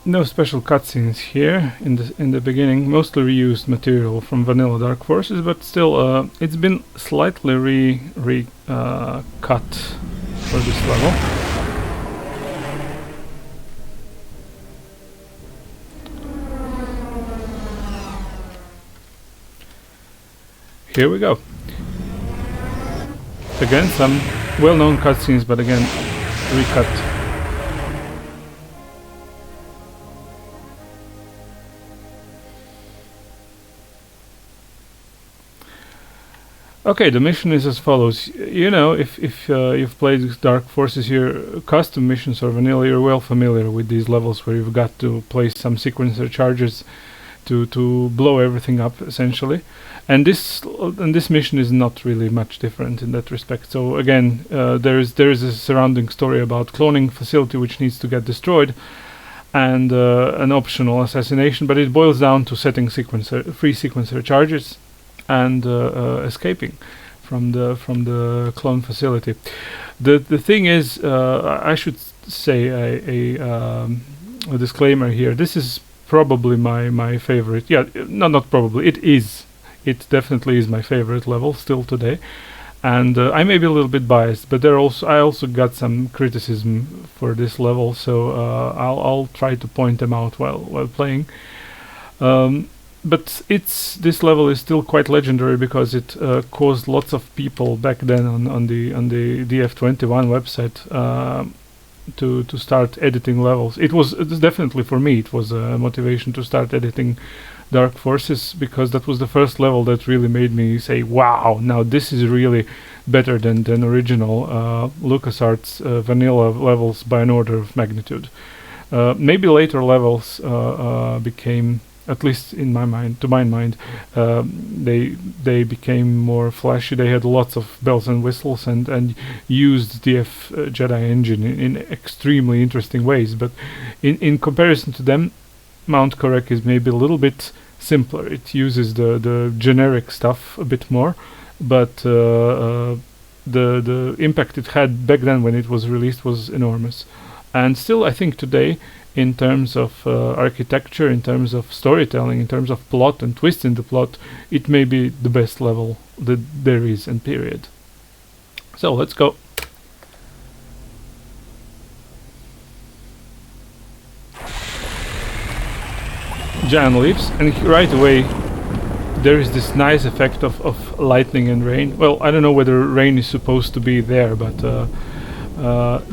No special cutscenes here in the beginning. Mostly reused material from vanilla Dark Forces, but still, it's been slightly cut for this level. Here we go. Again, some well-known cutscenes, but again, recut. Okay, the mission is as follows. You know, if you've played Dark Forces here, custom missions or vanilla, you're well familiar with these levels where you've got to place some sequencer charges to blow everything up, essentially. And this mission is not really much different in that respect. So again, there is a surrounding story about cloning facility which needs to get destroyed, and an optional assassination. But it boils down to setting free sequencer charges and escaping from the clone facility. The thing is, I should say a disclaimer here. This is probably my favorite. Yeah, not probably. It is. It definitely is my favorite level still today, and I may be a little bit biased, but I also got some criticism for this level, so I'll try to point them out while playing. But this level is still quite legendary because it caused lots of people back then on the DF21 website to start editing levels. It was definitely, for me, it was a motivation to start editing Dark Forces, because that was the first level that really made me say, wow, now this is really better than original LucasArts vanilla levels by an order of magnitude. Maybe later levels became, at least in my mind, they became more flashy. They had lots of bells and whistles and used the Jedi engine in extremely interesting ways. But in comparison to them, Mount Kurek is maybe a little bit simpler. It uses the generic stuff a bit more, but the impact it had back then when it was released was enormous. And still, I think today, in terms of architecture, in terms of storytelling, in terms of plot and twist in the plot, it may be the best level that there is, and period. So let's go. Jan leaves, and right away there is this nice effect of lightning and rain. Well, I don't know whether rain is supposed to be there, but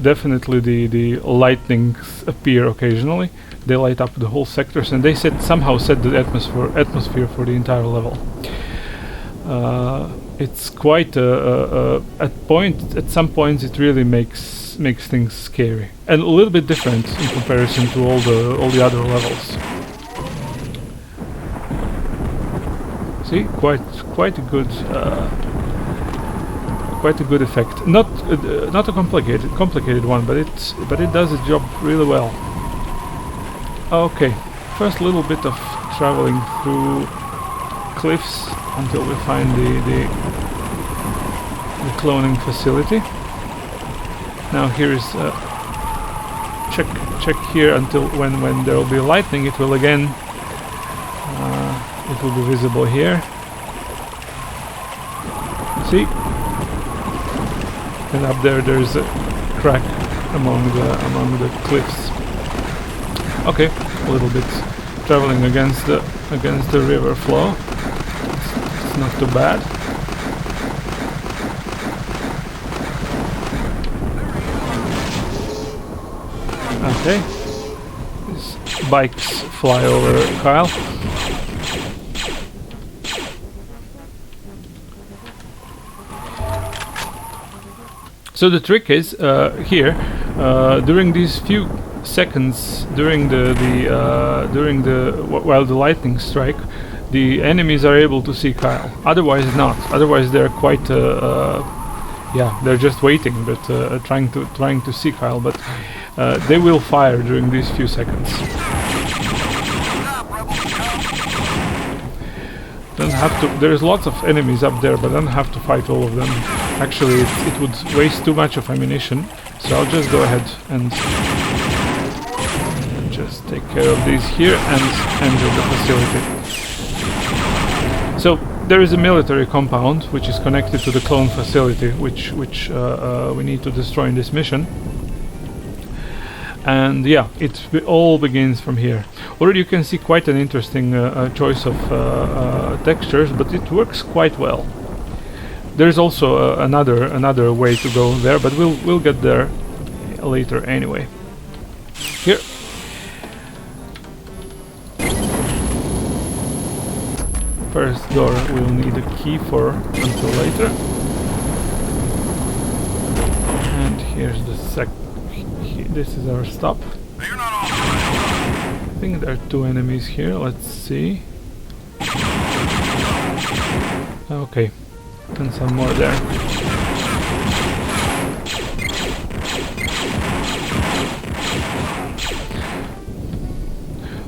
definitely the lightnings appear occasionally. They light up the whole sectors, and they somehow set the atmosphere for the entire level. It's quite at some points it really makes things scary, and a little bit different in comparison to all the other levels. See, quite a good effect. Not a complicated one, but it does the job really well. Okay, first little bit of traveling through cliffs until we find the cloning facility. Now here is check here until when there will be lightning, it will again. It will be visible here. See? And up there's a crack among the cliffs. Okay, a little bit traveling against the river flow. It's not too bad. Okay. These bikes fly over Kyle. So the trick is here during these few seconds while the lightning strike, the enemies are able to see Kyle. Otherwise not. Otherwise they're quite they're just waiting, but trying to see Kyle. But they will fire during these few seconds. Don't have to. There's lots of enemies up there, but don't have to fight all of them. Actually, it would waste too much of ammunition, so I'll just go ahead and just take care of these here and enter the facility. So there is a military compound which is connected to the clone facility, which we need to destroy in this mission. And yeah, it all begins from here. Already you can see quite an interesting choice of textures, but it works quite well. There's also another way to go there, but we'll get there later anyway. Here. First door we'll need a key for until later. And here's the this is our stop. I think there are two enemies here, let's see. Okay, and some more there.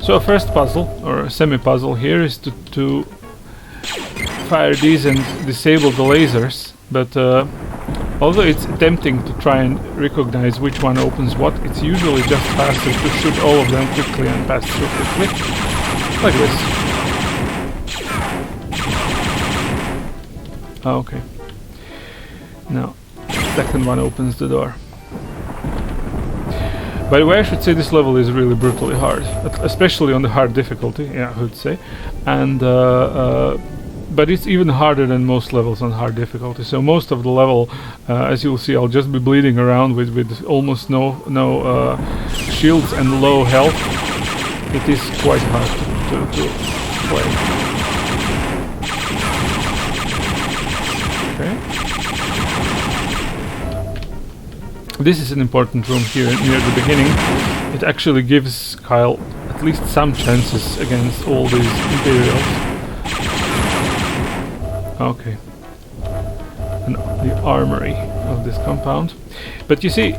So a first puzzle, or a semi-puzzle here, is to fire these and disable the lasers, but although it's tempting to try and recognize which one opens what, it's usually just faster to shoot all of them quickly and pass through quickly, like this. Okay. Now, second one opens the door. By the way, I should say this level is really brutally hard, especially on the hard difficulty, yeah, I would say, and but it's even harder than most levels on hard difficulty. So most of the level, as you'll see, I'll just be bleeding around with almost no shields and low health. It is quite hard to play. Okay. This is an important room here near the beginning. It actually gives Kyle at least some chances against all these Imperials. Okay. And the armory of this compound. But you see,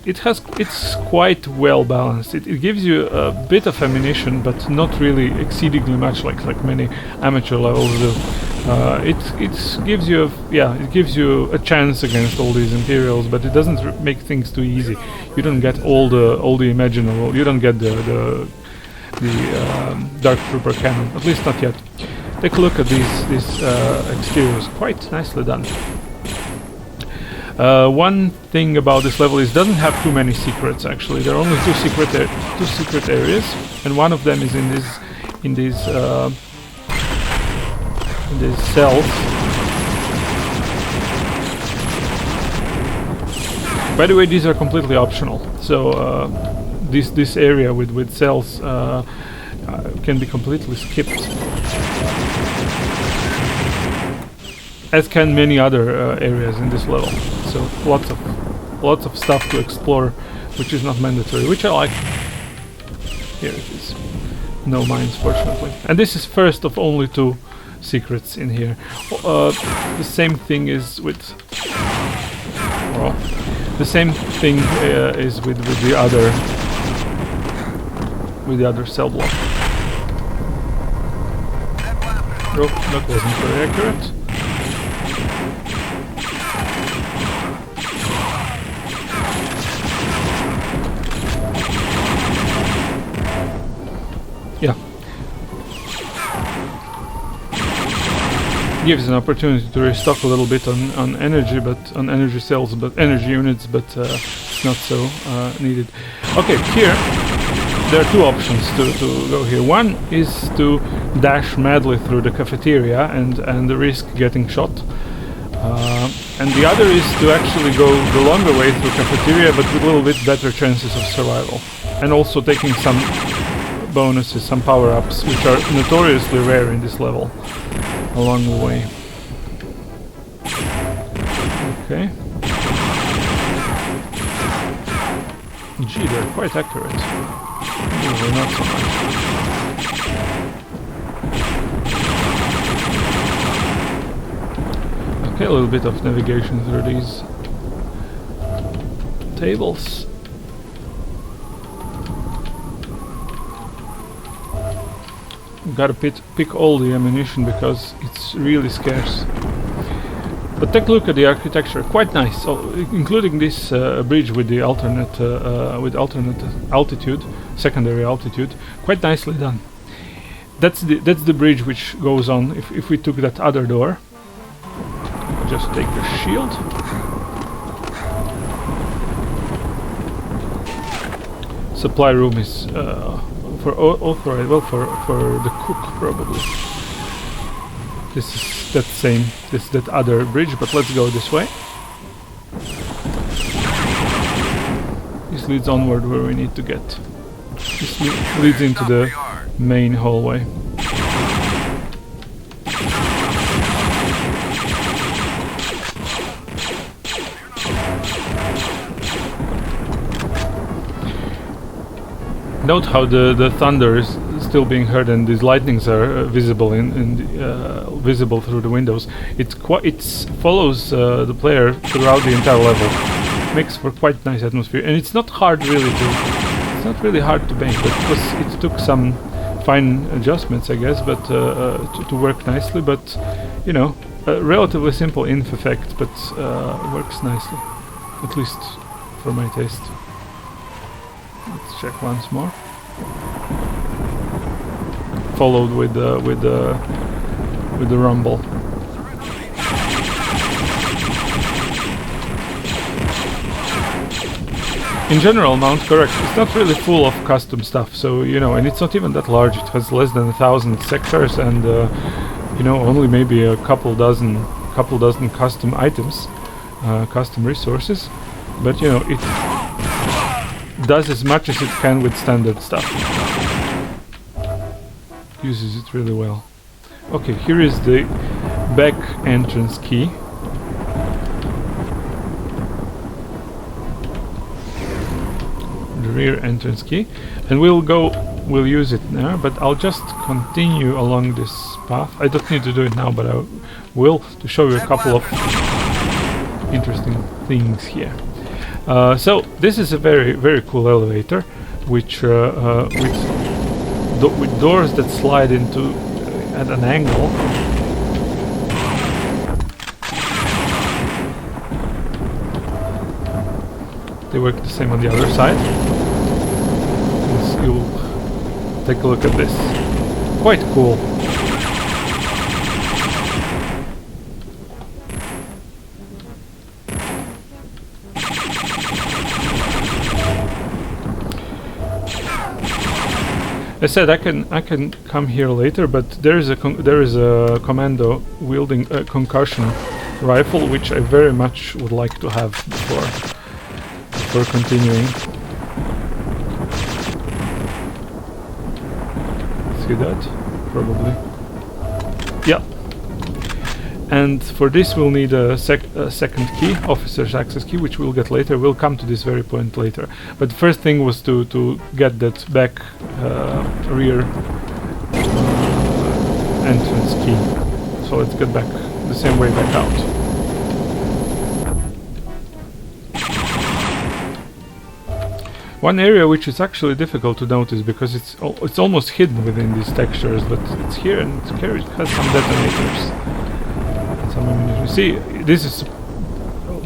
it's quite well balanced. It gives you a bit of ammunition, but not really exceedingly much like many amateur levels do. It gives you a chance against all these Imperials, but it doesn't make things too easy. You don't get all the imaginable. You don't get the Dark Trooper cannon, at least not yet. Take a look at these exteriors, quite nicely done. One thing about this level is it doesn't have too many secrets. Actually, there are only two secret areas, and one of them is in these cells. By the way, these are completely optional. So this area with cells can be completely skipped, as can many other areas in this level. So lots of stuff to explore, which is not mandatory, which I like. Here it is. No mines, fortunately. And this is first of only two secrets in here. The same thing is with the other cell block. Oh, that wasn't very accurate. Yeah. Gives an opportunity to restock a little bit on energy, but on energy cells, but energy units, but it's not so needed. Okay, here there are two options to go here. One is to dash madly through the cafeteria and risk getting shot, and the other is to actually go the longer way through cafeteria, but with a little bit better chances of survival, and also taking some bonuses, some power-ups, which are notoriously rare in this level, along the way. Okay. Gee, they're quite accurate. Usually not so much. Okay, a little bit of navigation through these tables. Gotta pick all the ammunition because it's really scarce. But take a look at the architecture, quite nice, including this bridge with the alternate altitude, secondary altitude, quite nicely done. That's the bridge which goes on. If we took that other door, just take the shield. Supply room is for the cook probably. This is that other bridge, but let's go this way. This leads onward where we need to get. This leads into the main hallway. Note how the thunder is still being heard and these lightnings are visible visible through the windows. It follows the player throughout the entire level. Makes for quite nice atmosphere, and it's not hard really to paint, but it took some fine adjustments, I guess, but to work nicely. But you know, relatively simple inf effect, but works nicely, at least for my taste. Let's check once more. Followed with the rumble. In general, Mount Kurek is not really full of custom stuff, so you know, and it's not even that large. It has less than 1,000 sectors, and you know, only maybe a couple dozen custom items, custom resources. But you know, it does as much as it can with standard stuff. Uses it really well. Okay, here is the back entrance key. The rear entrance key. And we'll use it now, but I'll just continue along this path. I don't need to do it now, but I will, to show you a couple of interesting things here. So this is a very, very cool elevator, which with doors that slide into at an angle. They work the same on the other side. You'll take a look at this. Quite cool. I said I can come here later, but there is a commando wielding a concussion rifle, which I very much would like to have before continuing. See that? Probably. Yeah. And for this we'll need a second key, officer's access key, which we'll get later. We'll come to this very point later. But the first thing was to get that back rear entrance key. So let's get back the same way back out. One area which is actually difficult to notice because it's almost hidden within these textures, but it's here and it has some detonators. Some ammunition. See, this is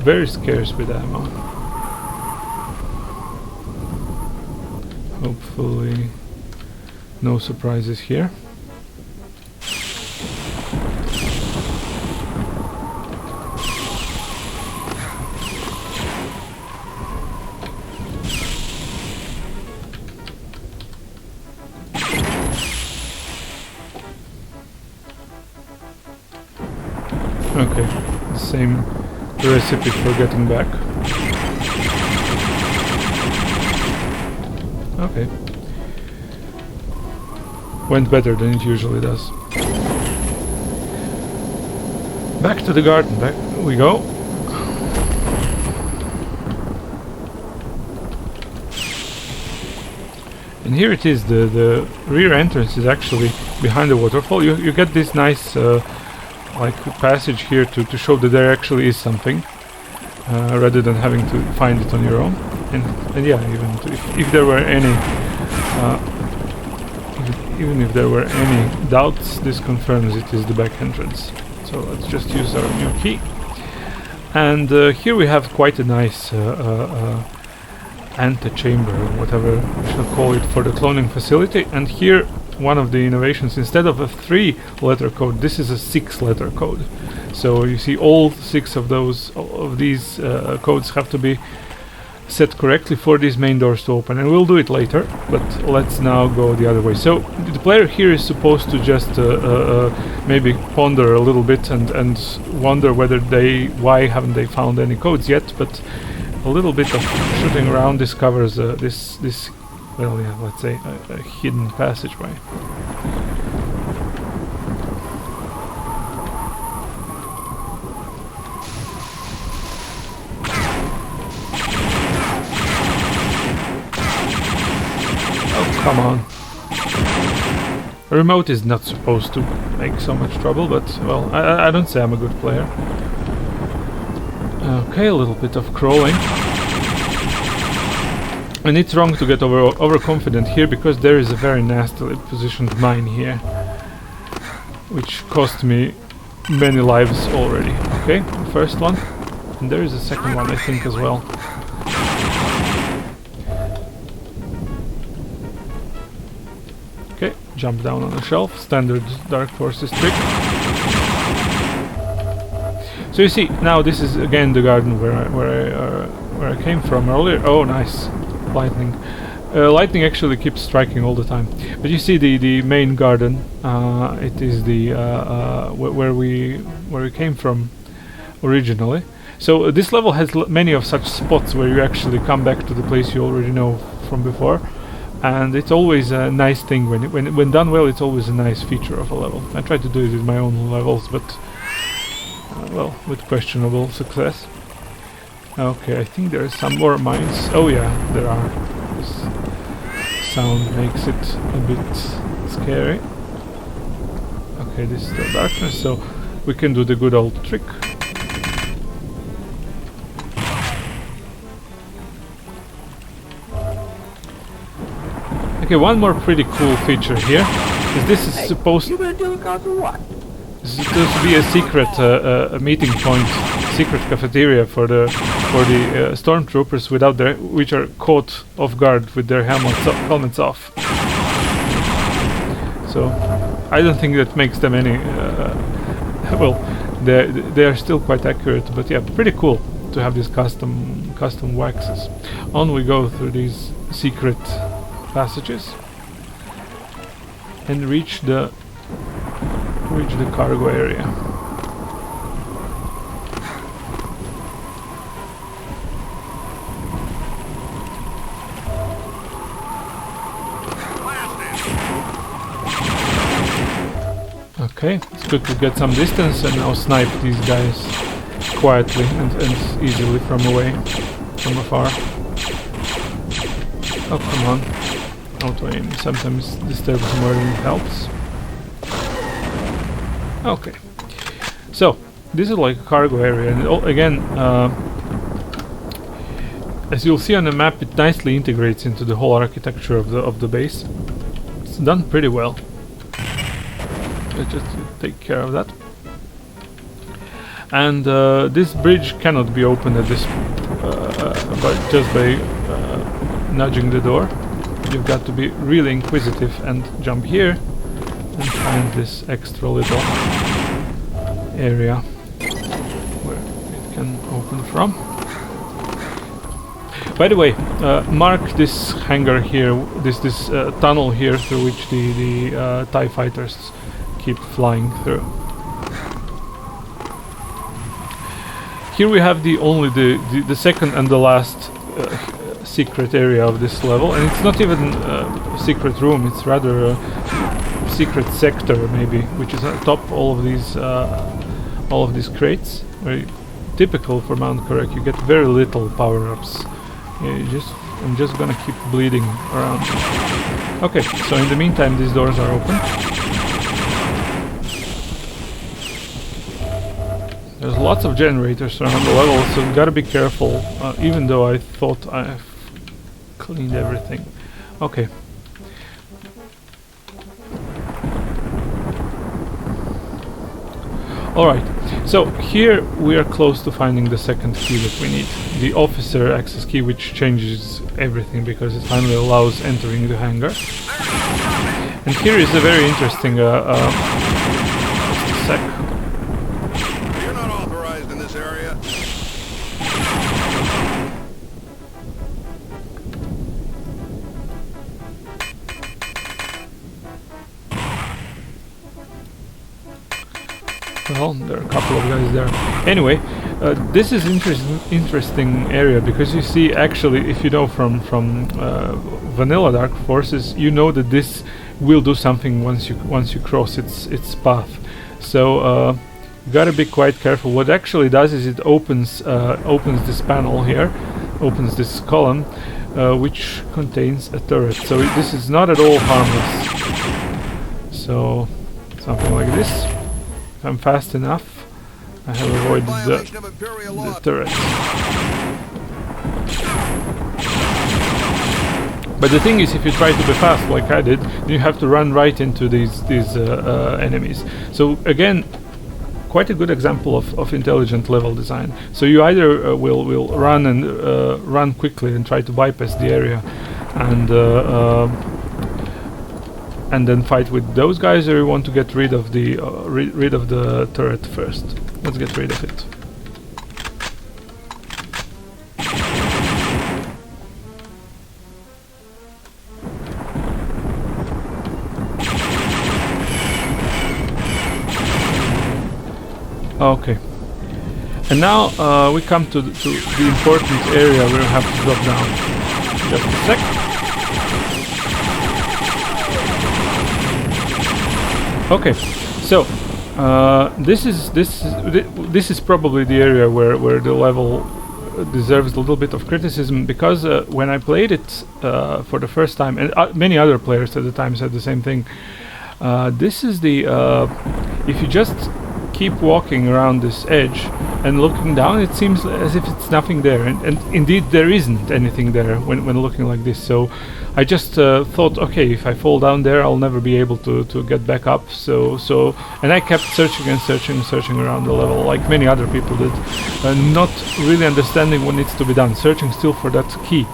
very scarce with ammo. Hopefully no surprises here. Okay, the same recipe for getting back. Okay. Went better than it usually does. Back to the garden, back we go. And here it is, the rear entrance is actually behind the waterfall. You get this nice like passage here to show that there actually is something, rather than having to find it on your own. And yeah, if there were any even if there were any doubts, this confirms it is the back entrance. So let's just use our new key. And here we have quite a nice antechamber, or whatever we shall call it, for the cloning facility. And here, one of the innovations, instead of a 3-letter code, this is a 6-letter code. So you see, all 6 of these codes have to be set correctly for these main doors to open, and we'll do it later, but let's now go the other way. So the player here is supposed to just maybe ponder a little bit and wonder why haven't they found any codes yet, but a little bit of shooting around discovers this well, yeah, let's say a hidden passageway. Come on. A remote is not supposed to make so much trouble, but, well, I don't say I'm a good player. Okay, a little bit of crawling. And it's wrong to get overconfident here, because there is a very nastily positioned mine here, which cost me many lives already. Okay, the first one. And there is a second one, I think, as well. Okay, jump down on a shelf, standard Dark Forces trick. So you see, now this is again the garden where I came from earlier. Oh, nice, lightning! Lightning actually keeps striking all the time. But you see the main garden. It is the where we came from originally. So this level has many of such spots where you actually come back to the place you already know from before. And it's always a nice thing when done well. It's always a nice feature of a level. I try to do it with my own levels, but well, with questionable success. Okay, I think there are some more mines. Oh yeah, there are. This sound makes it a bit scary. Okay, this is still darkness, so we can do the good old trick. Okay, one more pretty cool feature here is this is supposed to be a secret meeting point, secret cafeteria for the stormtroopers which are caught off guard with their helmets off. So I don't think that makes them any well, they are still quite accurate, but yeah, pretty cool to have these custom waxes. On we go through these secret passages and reach the cargo area. Okay, it's good to get some distance and now snipe these guys quietly and easily from afar. Oh, come on. Auto aim sometimes disturbs more than it helps. Okay, so this is like a cargo area, and again, as you'll see on the map, it nicely integrates into the whole architecture of the base. It's done pretty well. Let's just take care of that. And this bridge cannot be opened at this, just by nudging the door. You've got to be really inquisitive and jump here and find this extra little area where it can open from. By the way, mark this hangar here, this tunnel here through which the TIE fighters keep flying through. Here we have the second and the last secret area of this level, and it's not even a secret room, it's rather a secret sector maybe, which is atop all of these crates. Very typical for Mount Kurek. You get very little power-ups. I'm just gonna keep bleeding around. Okay, so in the meantime these doors are open. There's lots of generators around the level, so you gotta be careful, even though I thought I've cleaned everything. Okay. Alright, So here we are close to finding the second key that we need, the officer access key, which changes everything because it finally allows entering the hangar. And here is a very interesting just a sec. You're not authorized in this area. Well, there are a couple of guys there. Anyway, this is interesting area because you see, actually, if you know from vanilla Dark Forces, you know that this will do something once you cross its path. So you gotta be quite careful. What actually does is it opens this panel here, opens this column, which contains a turret. So this is not at all harmless. So something like this. If I'm fast enough, I have avoided the turret. But the thing is, if you try to be fast like I did, then you have to run right into these enemies. So again, quite a good example of intelligent level design. So you either will run quickly and try to bypass the area, and then fight with those guys, or you want to get rid of the rid of the turret first. Let's get rid of it. Okay. And now we come to the important area where we have to drop down. Just a sec. Okay, so this is probably the area where the level deserves a little bit of criticism, because when I played it for the first time, and many other players at the time said the same thing. This is the if you just keep walking around this edge and looking down, it seems as if it's nothing there, and indeed there isn't anything there when looking like this. So I just thought, okay, if I fall down there, I'll never be able to get back up. So and I kept searching and searching around the level, like many other people did, not really understanding what needs to be done, searching still for that key.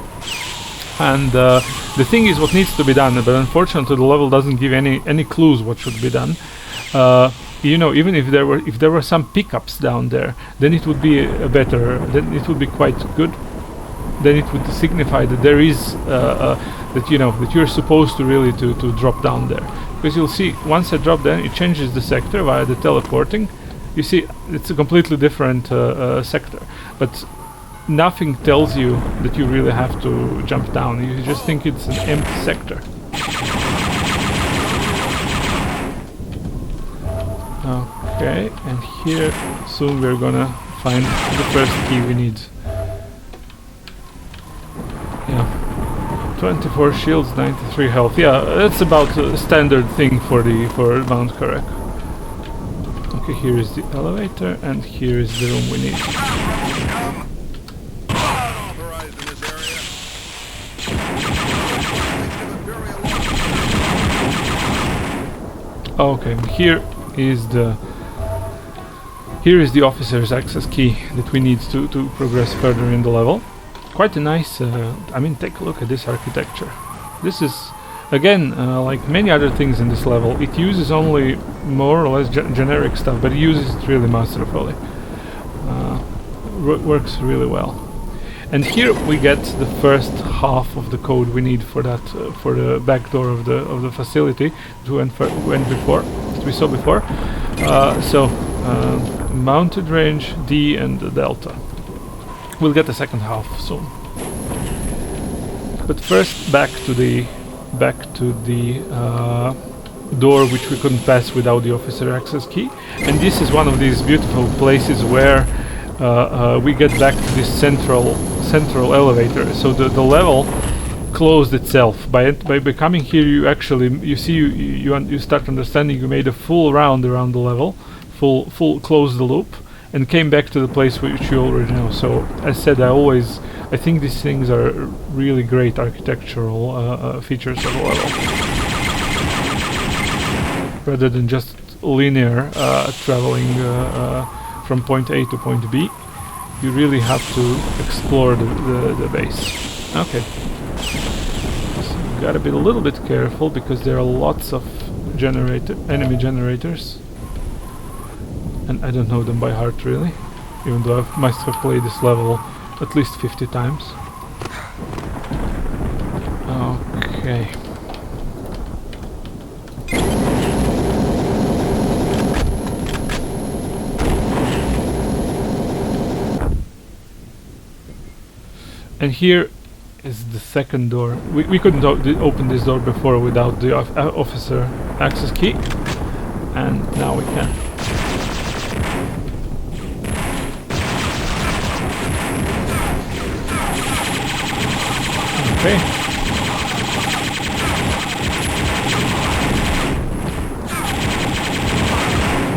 And the thing is, what needs to be done, but unfortunately the level doesn't give any clues what should be done. You know, even if there were some pickups down there, then it would be then it would be quite good. Then it would signify that there is that you're supposed to really to drop down there, because you'll see once I drop down, it changes the sector via the teleporting. You see, it's a completely different sector, but nothing tells you that you really have to jump down. You just think it's an empty sector. Okay, and here soon we're gonna find the first key we need. Yeah, 24 shields, 93 health. Yeah, that's about a standard thing for Mount Kurek. Okay, here is the elevator, and here is the room we need. Okay, here is the officer's access key that we need to progress further in the level. Quite a nice, I mean, take a look at this architecture. This is, again, like many other things in this level, it uses only more or less generic stuff, but it uses it really masterfully. Works really well. And here we get the first half of the code we need for that, for the back door of the facility that we saw before. Mounted range, D and the delta. We'll get the second half soon. But first, back to the door which we couldn't pass without the officer access key. And this is one of these beautiful places where we get back to this central elevator. So the level closed itself by becoming here. You actually you start understanding you made a full round around the level, full closed the loop, and came back to the place which you already know. So as said, I think these things are really great architectural features of the level, rather than just linear traveling from point A to point B, you really have to explore the base. Okay. So you gotta be a little bit careful because there are lots of enemy generators. And I don't know them by heart really, even though I must have played this level at least 50 times. Okay. And here is the second door. We couldn't open this door before without the officer access key, and now we can. Okay.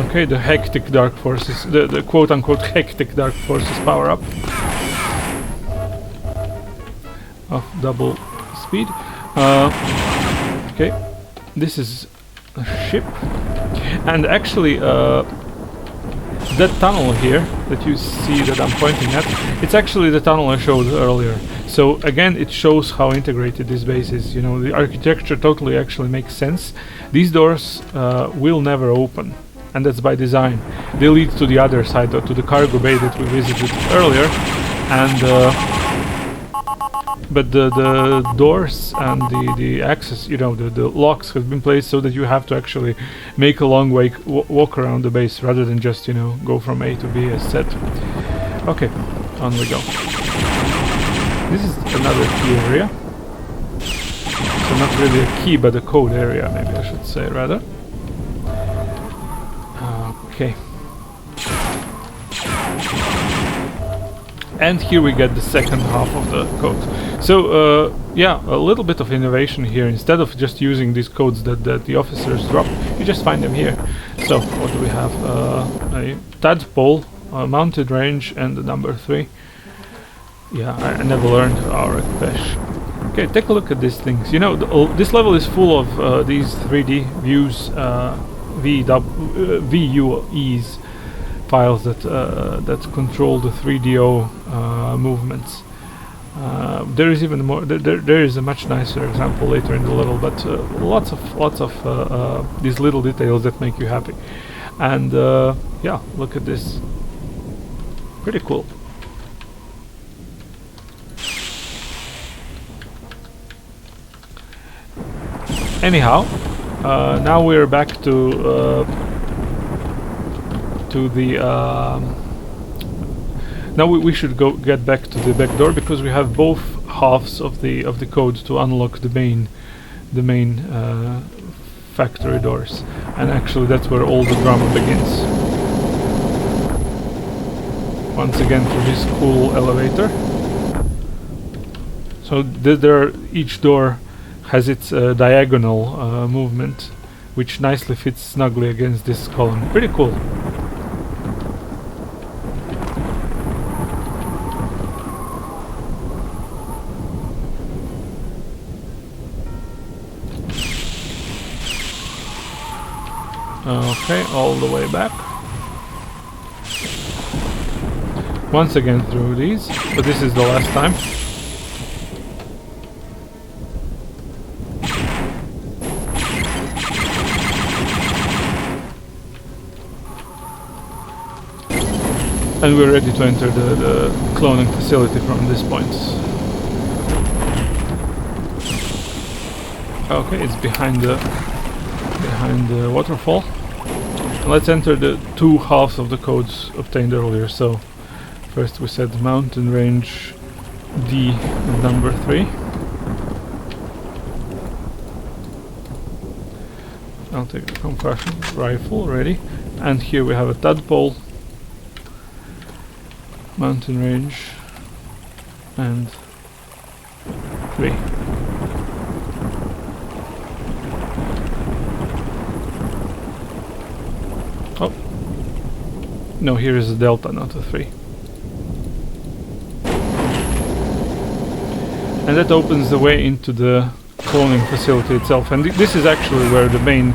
Okay, the hectic dark forces, the quote-unquote hectic dark forces power up of double speed. Okay, this is a ship, and actually that tunnel here that you see that I'm pointing at, it's actually the tunnel I showed earlier. So again, it shows how integrated this base is. You know, the architecture totally actually makes sense. These doors will never open, and that's by design. They lead to the other side, to the cargo bay that we visited earlier, and but the doors and the access, you know, the locks have been placed so that you have to actually make a long walk around the base rather than just, you know, go from A to B as said. Okay, on we go. This is another key area. So not really a key, but a code area, maybe I should say rather. Okay. And here we get the second half of the code. So yeah, a little bit of innovation here. Instead of just using these codes that the officers drop, you just find them here. So what do we have? A tadpole, mounted range, and the number 3. Yeah, I never learned our Pesh. Okay, take a look at these things. You know, this level is full of these 3D views, VUEs files that control the 3DO movements. There is even more. There is a much nicer example later in the level, but lots of these little details that make you happy. And yeah, look at this. Pretty cool. Anyhow, now we're back to the. Now we should get back to the back door because we have both halves of the code to unlock the main factory doors, and actually that's where all the drama begins. Once again through this cool elevator. So each door has its diagonal movement, which nicely fits snugly against this column. Pretty cool. Okay, all the way back. Once again through these, but this is the last time. And we're ready to enter the cloning facility from this point. Okay, it's behind the waterfall. Let's enter the two halves of the codes obtained earlier. So first we said mountain range D number 3. I'll take the concussion rifle ready, and here we have a tadpole, mountain range, and 3. Oh, no, here is a delta, not a 3. And that opens the way into the cloning facility itself, and this is actually where the main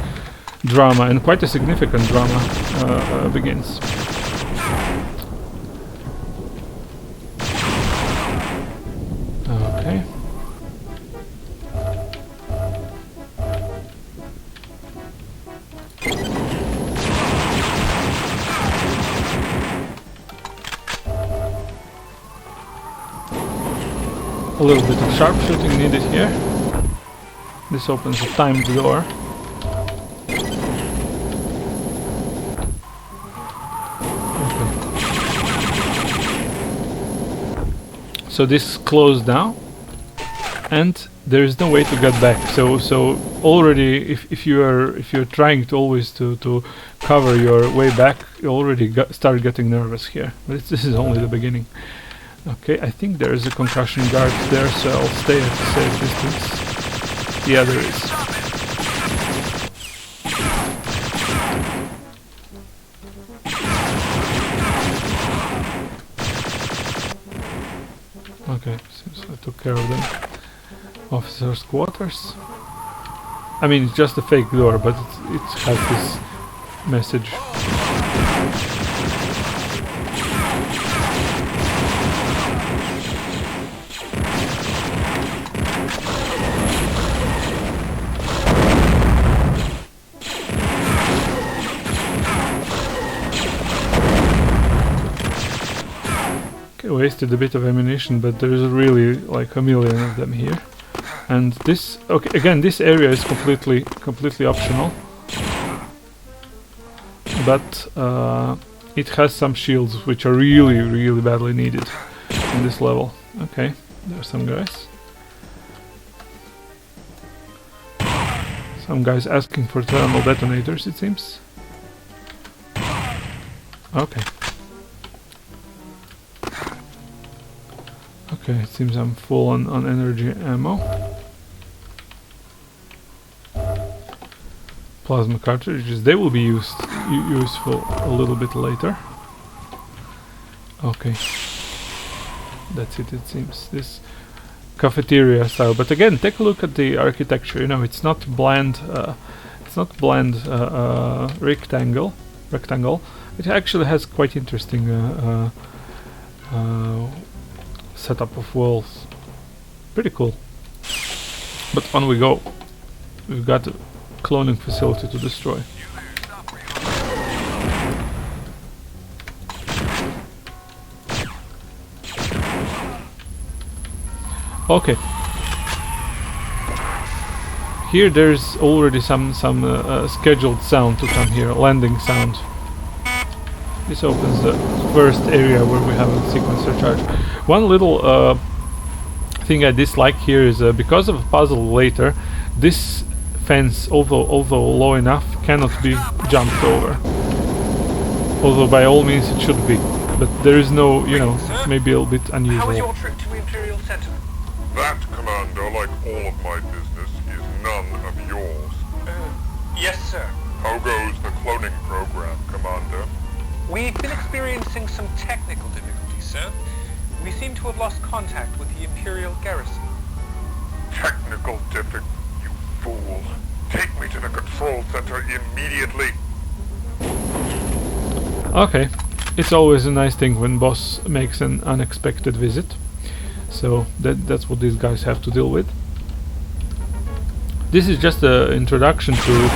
drama, and quite a significant drama, begins. A little bit of sharpshooting needed here. This opens a timed door. So this closed now, and there is no way to get back. So already, if you're trying to always to cover your way back, you already start getting nervous here. But this is only the beginning. Okay, I think there is a concussion guard there, so I'll stay at a safe distance. Yeah, there is. Okay, seems I took care of them. Officers' quarters. I mean, it's just a fake door, but it has this message. Wasted a bit of ammunition, but there's really like a million of them here. And this, okay, again, this area is completely optional, but it has some shields which are really badly needed in this level. Okay, there's some guys. Some guys asking for thermal detonators, it seems. Okay. Okay, it seems I'm full on energy ammo. Plasma cartridges, they will be useful a little bit later. Okay. That's it seems. This cafeteria style. But again, take a look at the architecture. You know, it's not bland rectangle. It actually has quite interesting setup of walls. Pretty cool. But on we go. We've got a cloning facility to destroy. Okay. Here there's already some scheduled sound to come here, landing sound. This opens the first area where we have a sequencer charge. One little thing I dislike here is because of a puzzle later, this fence, although low enough, cannot be jumped over. Although by all means it should be, but there is no, you know, maybe a little bit unusual. How was your trip to Imperial Center? That, Commander, like all of my business, is none of yours. Yes, sir. How goes the cloning program, Commander? We've been experiencing some technical difficulties, sir. We seem to have lost contact with the Imperial garrison. Technical difficulty, you fool. Take me to the control center immediately. Okay, it's always a nice thing when boss makes an unexpected visit. So that's what these guys have to deal with. This is just an introduction to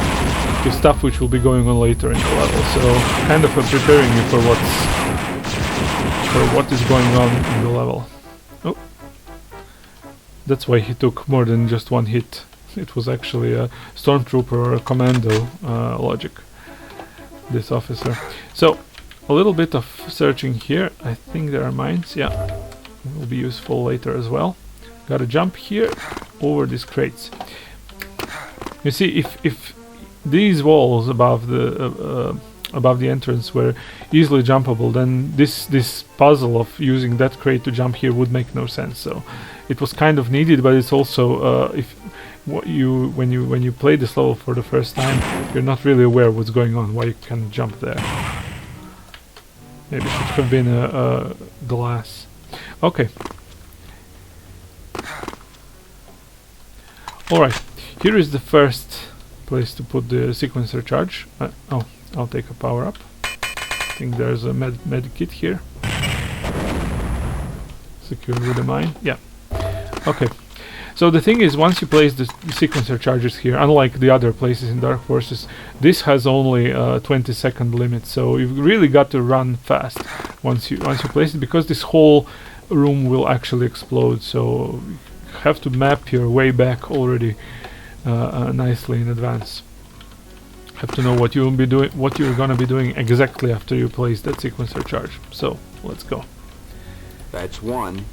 stuff which will be going on later in the level. So kind of preparing you for what is going on in the level. Oh, that's why he took more than just one hit. It was actually a stormtrooper or a commando logic. This officer. So a little bit of searching here. I think there are mines. Yeah, will be useful later as well. Gotta jump here over these crates. You see, if these walls above the entrance were easily jumpable, then this puzzle of using that crate to jump here would make no sense. So it was kind of needed, but it's also when you play this level for the first time, you're not really aware what's going on, why you can jump there. Maybe it should have been a glass. Okay. Alright, here is the first place to put the sequencer charge. Oh, I'll take a power up. I think there's a med kit here. Secured with a mine. Yeah. Okay. So the thing is, once you place the sequencer charges here, unlike the other places in Dark Forces, this has only a 20-second limit. So you've really got to run fast once you place it, because this whole room will actually explode. So you have to map your way back already nicely in advance. Have to know what you will be doing, what you're gonna be doing exactly after you place that sequencer charge. So let's go. That's one.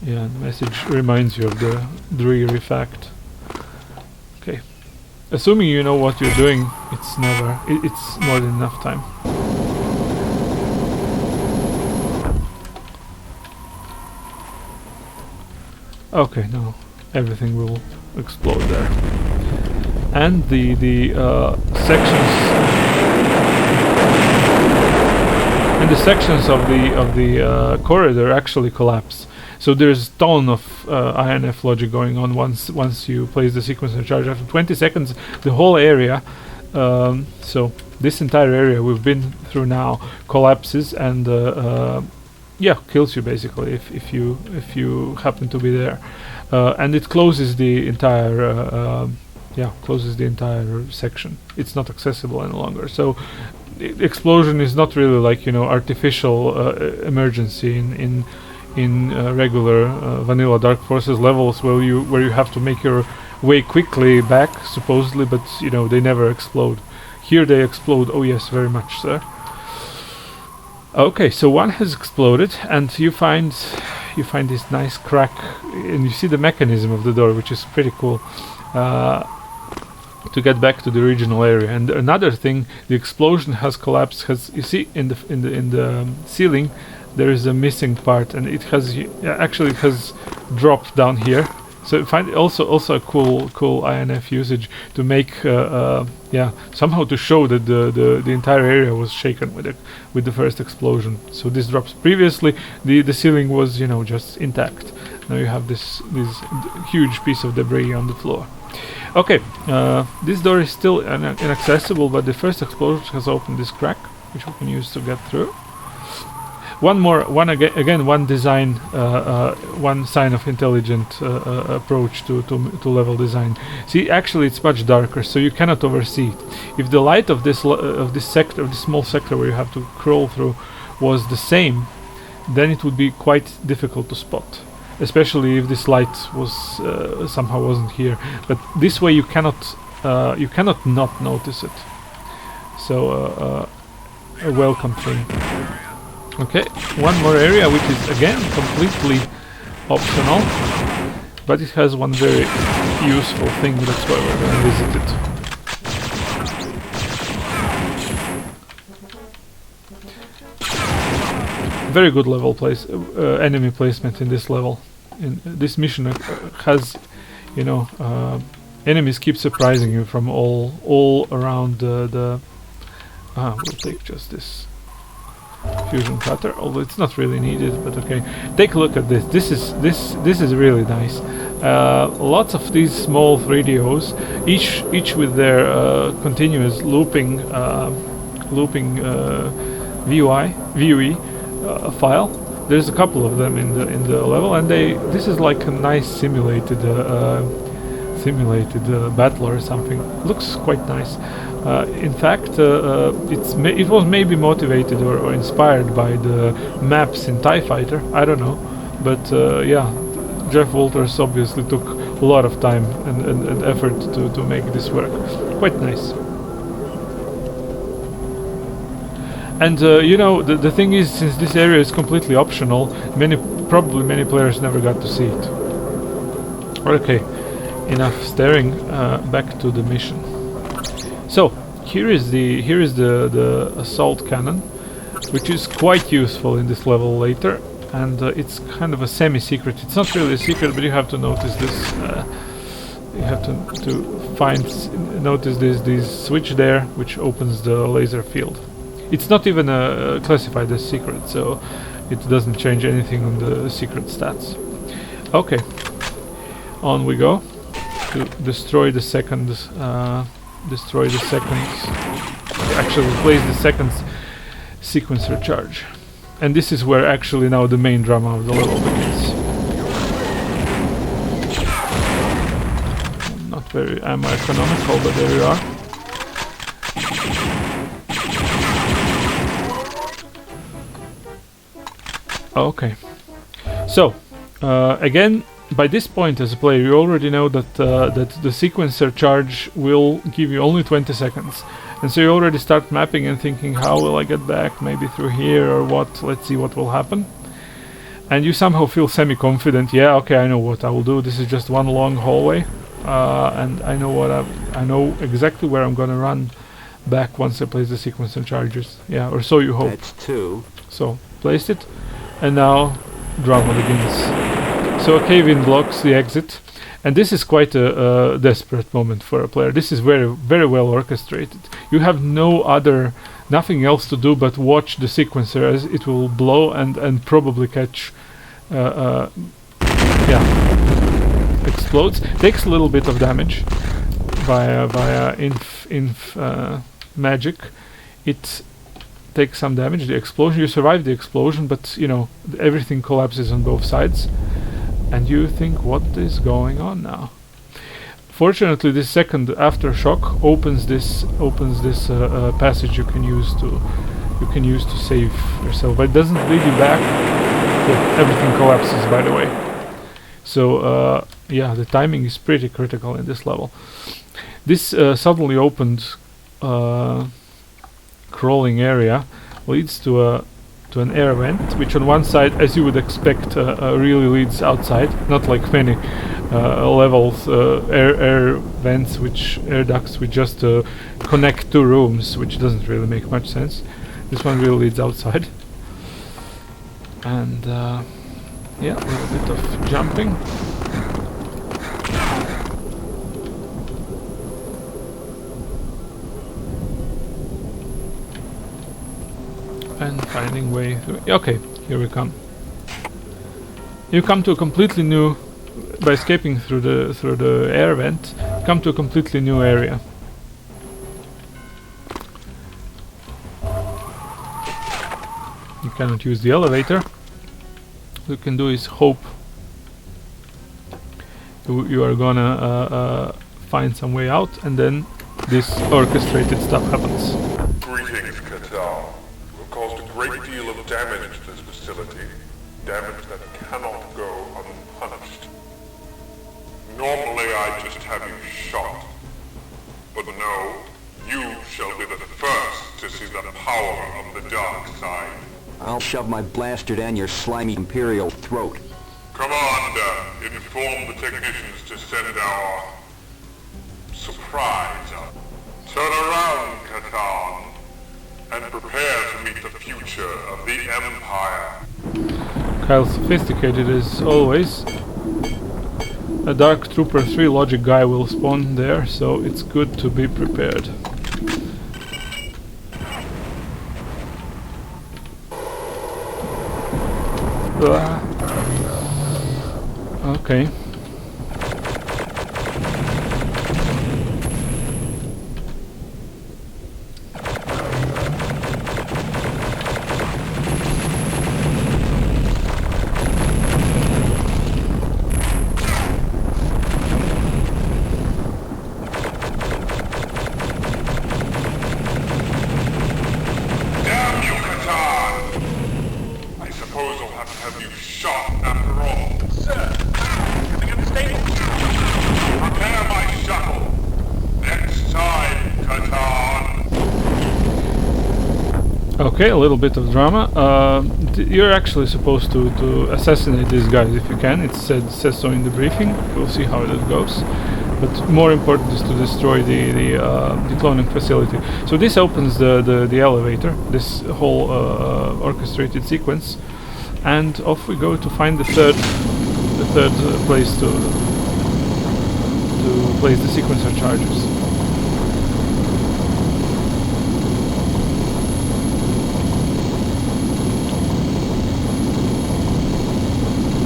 Yeah, the message reminds you of the dreary fact. Okay. Assuming you know what you're doing, it's more than enough time. Okay, now everything will explode there. And the sections of the corridor actually collapse. So there's a ton of INF logic going on once you place the sequencer charge. After 20 seconds, the whole area, so this entire area we've been through now, collapses and yeah, kills you basically if you happen to be there, and it closes the entire section. It's not accessible any longer. So the explosion is not really like, you know, artificial emergency in regular vanilla Dark Forces levels where you have to make your way quickly back supposedly, but you know, they never explode. Here they explode. Oh yes, very much, sir. Okay, so one has exploded, and you find this nice crack, and you see the mechanism of the door, which is pretty cool, to get back to the original area. And another thing, the explosion has collapsed. You see in the ceiling there is a missing part, and it has it has dropped down here. So find also a cool INF usage to make somehow to show that the entire area was shaken with the first explosion. So this drops. Previously the ceiling was, you know, just intact. Now you have this huge piece of debris on the floor. Okay, this door is still inaccessible, but the first explosion has opened this crack, which we can use to get through. One design, one sign of intelligent approach to level design. See, actually it's much darker, so you cannot oversee it. If the light of this small sector where you have to crawl through was the same, then it would be quite difficult to spot, especially if this light was somehow wasn't here. But this way you cannot not notice it. So a welcome thing. Okay, one more area, which is again completely optional, but it has one very useful thing. That's why we're going to visit it. Very good level enemy placement in this level. In this mission has, you know, enemies keep surprising you from all around the. We'll take just this fusion cutter, although it's not really needed, but okay. Take a look at this. This is really nice. Lots of these small 3DOs, each with their continuous looping VUE file. There's a couple of them in the level, and this is like a nice simulated battle or something. Looks quite nice. In fact, it was maybe motivated or inspired by the maps in TIE Fighter. I don't know, but yeah, Jeff Walters obviously took a lot of time and effort to make this work. Quite nice. And you know, the thing is, since this area is completely optional, probably many players never got to see it. Okay, enough staring. Back to the mission. So here is the assault cannon, which is quite useful in this level later, and it's kind of a semi-secret. It's not really a secret, but you have to notice this. You have to notice this switch there, which opens the laser field. It's not even classified as secret, so it doesn't change anything on the secret stats. Okay, on we go to destroy the second. Actually replace the second sequencer charge, and this is where actually now the main drama of the level begins. Not very ammo economical, but there we are. Okay. So, again, by this point as a player, you already know that that the sequencer charge will give you only 20 seconds. And so you already start mapping and thinking, how will I get back? Maybe through here or what? Let's see what will happen. And you somehow feel semi-confident. Yeah, okay, I know what I will do. This is just one long hallway, and I know exactly where I'm gonna run back once I place the sequencer charges. Yeah, or so you hope. That's 2. So placed it, and now drama begins. So a cave-in blocks the exit, and this is quite a desperate moment for a player. This is very well orchestrated. You have nothing else to do but watch the sequencer as it will blow and probably catch, explodes. Takes a little bit of damage via magic. It takes some damage. The explosion, you survive the explosion, but you know everything collapses on both sides. And you think, what is going on now? Fortunately, this second aftershock opens this passage you can use to save yourself, but it doesn't lead you back. Yeah, everything collapses, by the way. So yeah, the timing is pretty critical in this level. This suddenly opened crawling area leads to an air vent, which on one side, as you would expect, really leads outside, not like many levels, air vents, air ducts, which just connect two rooms, which doesn't really make much sense. This one really leads outside. And yeah, a little bit of jumping. And finding way through. Okay, here we come. You come to a completely new, by escaping through the air vent, come to a completely new area. You cannot use the elevator. What you can do is hope you are gonna find some way out, and then this orchestrated stuff happens. Greetings, Qatar. We've caused a great deal of damage to this facility. Damage that cannot go unpunished. Normally I'd just have you shot. But no, you shall be the first to see the power of the dark side. I'll shove my blaster down your slimy imperial throat. Commander, inform the technicians to send our surprise up. Turn around, Catan, and prepare to meet the future of the Empire. Kyle sophisticated as always. A Dark Trooper 3 logic guy will spawn there, so it's good to be prepared. Okay. Damn you, Catan! I suppose I'll have to have you shot after all. Sir, coming in the stable. Prepare my shuttle. Next time, Catan. Okay, a little bit of drama. You're actually supposed to assassinate these guys if you can. It says so in the briefing. We'll see how that goes. But more important is to destroy the cloning facility. So this opens the elevator, this whole orchestrated sequence, and off we go to find the third place to place the sequencer charges.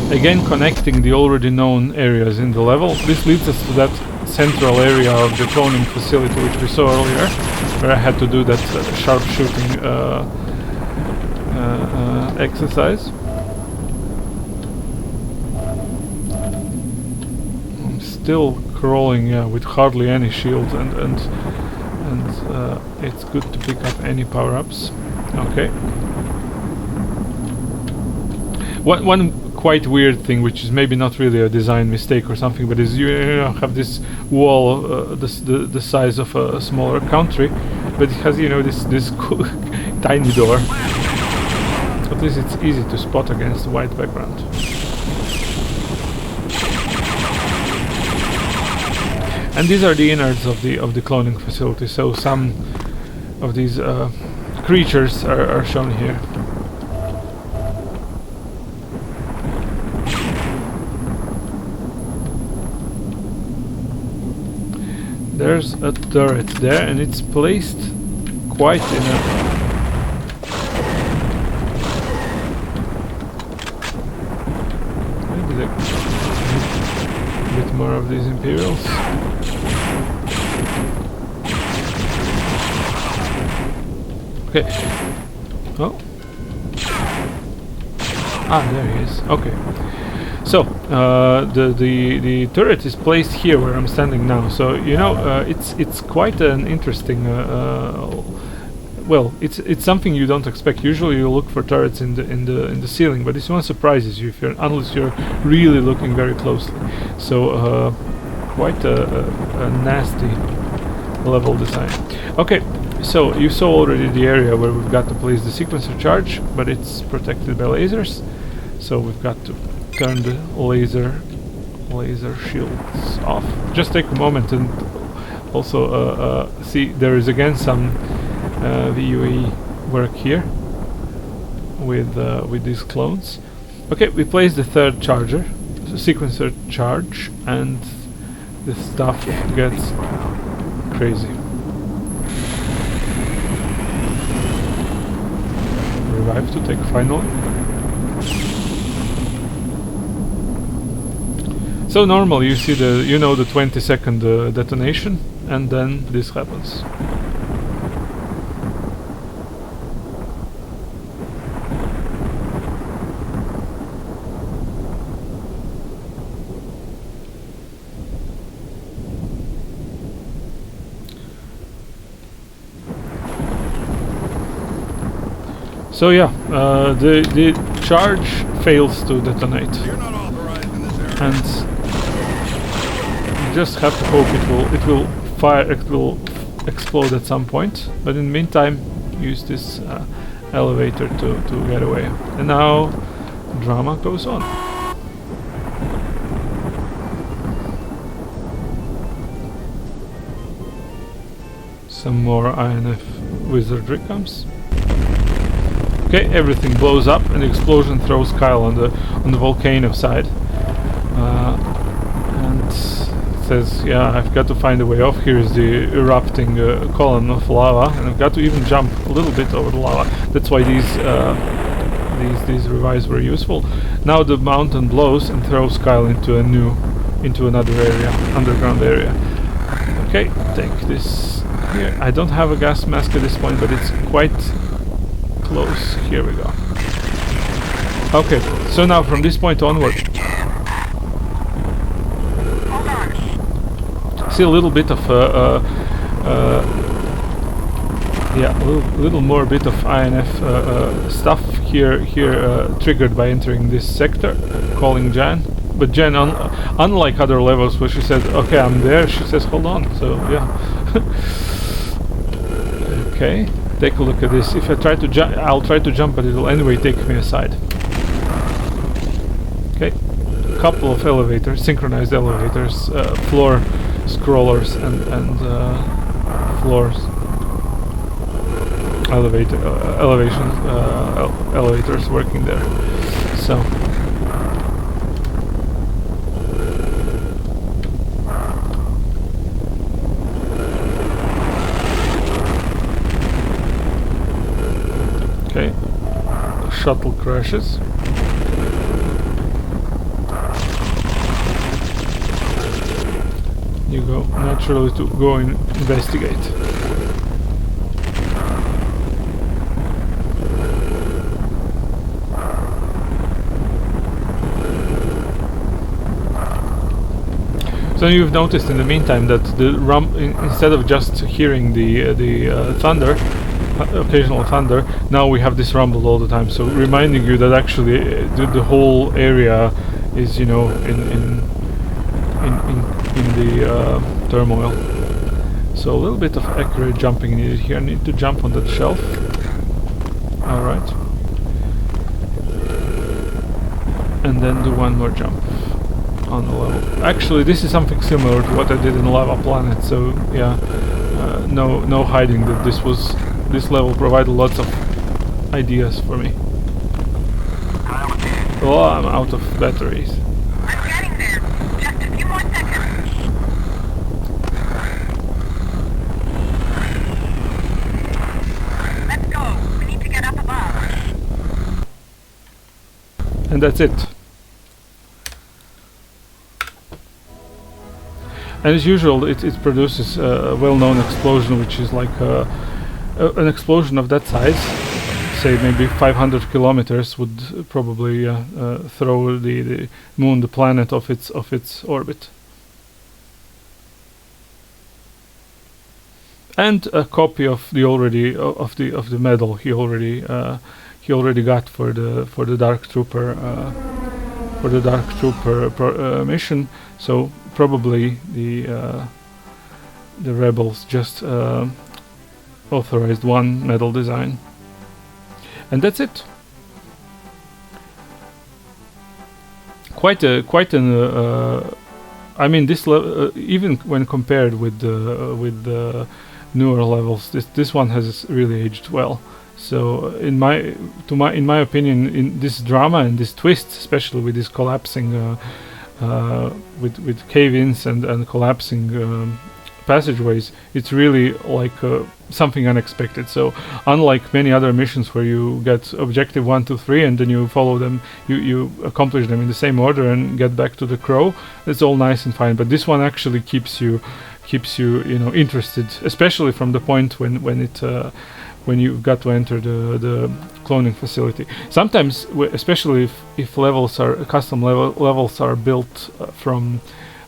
Again, connecting the already known areas in the level. This leads us to that central area of the cloning facility which we saw earlier, where I had to do that sharpshooting exercise. I'm still crawling, with hardly any shield, and it's good to pick up any power-ups. Okay. One quite weird thing, which is maybe not really a design mistake or something, but is you know, have this wall the size of a smaller country, but it has, you know, this cool tiny door. At least it's easy to spot against the white background. And these are the innards of the cloning facility. So some of these creatures are shown here. There's a turret there, and it's placed quite in a... Maybe a bit more of these Imperials. Okay. Oh. Ah, there he is. Okay. So the turret is placed here where I'm standing now. So you know, it's quite an interesting. Well, it's something you don't expect. Usually you look for turrets in the ceiling, but this one surprises you unless you're really looking very closely. So quite a nasty level design. Okay. So you saw already the area where we've got to place the sequencer charge, but it's protected by lasers. So we've got to turn the laser shields off. Just take a moment and also see there is again some VUE work here with these clones. Okay, we place the third charger, the sequencer charge, and this stuff gets crazy. Revive to take finally. So normally you see the 20-second detonation, and then this happens. So yeah, the charge fails to detonate, and you just have to hope it will explode at some point. But in the meantime, use this elevator to get away. And now drama goes on. Some more INF wizardry comes. Okay, everything blows up, and the explosion throws Kyle on the volcano side, and it says, "Yeah, I've got to find a way off. Here is the erupting column of lava, and I've got to even jump a little bit over the lava." That's why these revives were useful. Now the mountain blows and throws Kyle into another area, underground area. Okay, take this here. I don't have a gas mask at this point, but it's quite close. Here we go. Okay, so now from this point onward, see a little bit of yeah, a little more bit of INF stuff here triggered by entering this sector, calling Jan. But Jan, unlike other levels where she said, "Okay, I'm there," she says, "Hold on." So yeah. Okay. Take a look at this. If I try to jump, I'll try to jump, but it'll anyway take me aside. Okay, a couple of elevators, synchronized elevators, floor scrollers, and floors, elevators working there. So. Okay, shuttle crashes. You go naturally to go and investigate. So you've noticed in the meantime that the instead of just hearing the thunder, occasional thunder. Now we have this rumble all the time, so reminding you that actually the whole area is, in the turmoil. So a little bit of accurate jumping needed here. I need to jump on that shelf. All right, and then do one more jump on the level. Actually, this is something similar to what I did in Lava Planet. So yeah, no hiding that this level provided lots of ideas for me. Oh, I'm out of batteries. I'm getting there. Just a few more seconds. Let's go. We need to get up above. And that's it. And as usual, it produces a well-known explosion, which is like an explosion of that size. Say maybe 500 kilometers would probably throw the moon, the planet, off its orbit. And a copy of the medal he already got for the Dark Trooper mission. So probably the rebels just authorized one medal design. And that's it. Quite an. I mean, this even when compared with the newer levels, this one has really aged well. So in my opinion, in this drama and this twist, especially with this collapsing, with cave-ins and collapsing passageways, it's really like something unexpected. So unlike many other missions where you get objective 1, 2, 3 and then you follow them, you accomplish them in the same order and get back to the crow, it's all nice and fine. But this one actually keeps you interested, especially from the point when you've got to enter the cloning facility. Sometimes, especially if custom levels are built from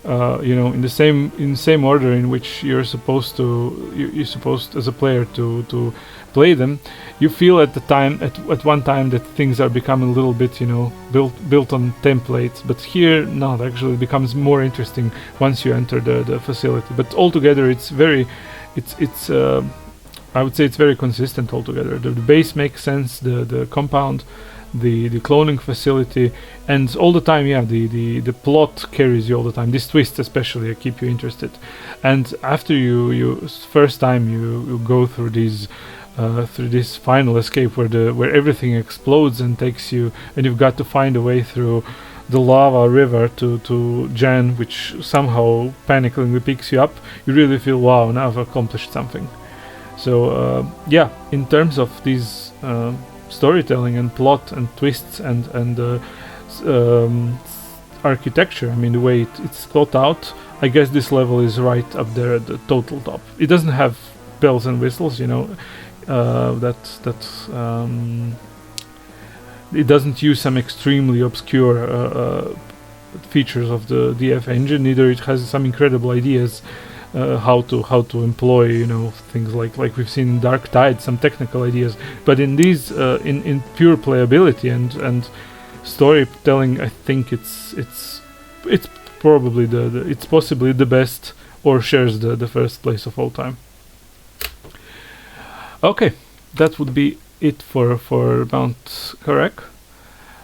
in the same order in which you're supposed as a player to play them, you feel at one time that things are becoming a little bit built on templates. But here, no, it actually becomes more interesting once you enter the facility. But altogether, I would say it's very consistent altogether. The base makes sense, the compound, the cloning facility, and all the time, the plot carries you all the time. This twist especially keep you interested. And after you first time you go through this final escape where everything explodes and takes you, and you've got to find a way through the lava river to Jan, which somehow panicking picks you up. You really feel, wow, now I've accomplished something. So in terms of these storytelling and plot and twists and architecture, I mean the way it's thought out, I guess this level is right up there at the total top. It doesn't have bells and whistles, it doesn't use some extremely obscure features of the DF engine. Neither it has some incredible ideas how to employ things like we've seen in Dark Tide, some technical ideas. But in these in pure playability and storytelling, I think it's probably it's possibly the best, or shares the first place of all time. Okay, that would be it for Mount Kurek.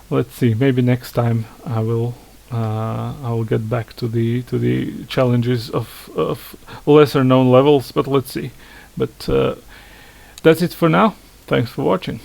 Let's see, maybe next time I will get back to the challenges of lesser known levels, but let's see. But that's it for now. Thanks for watching.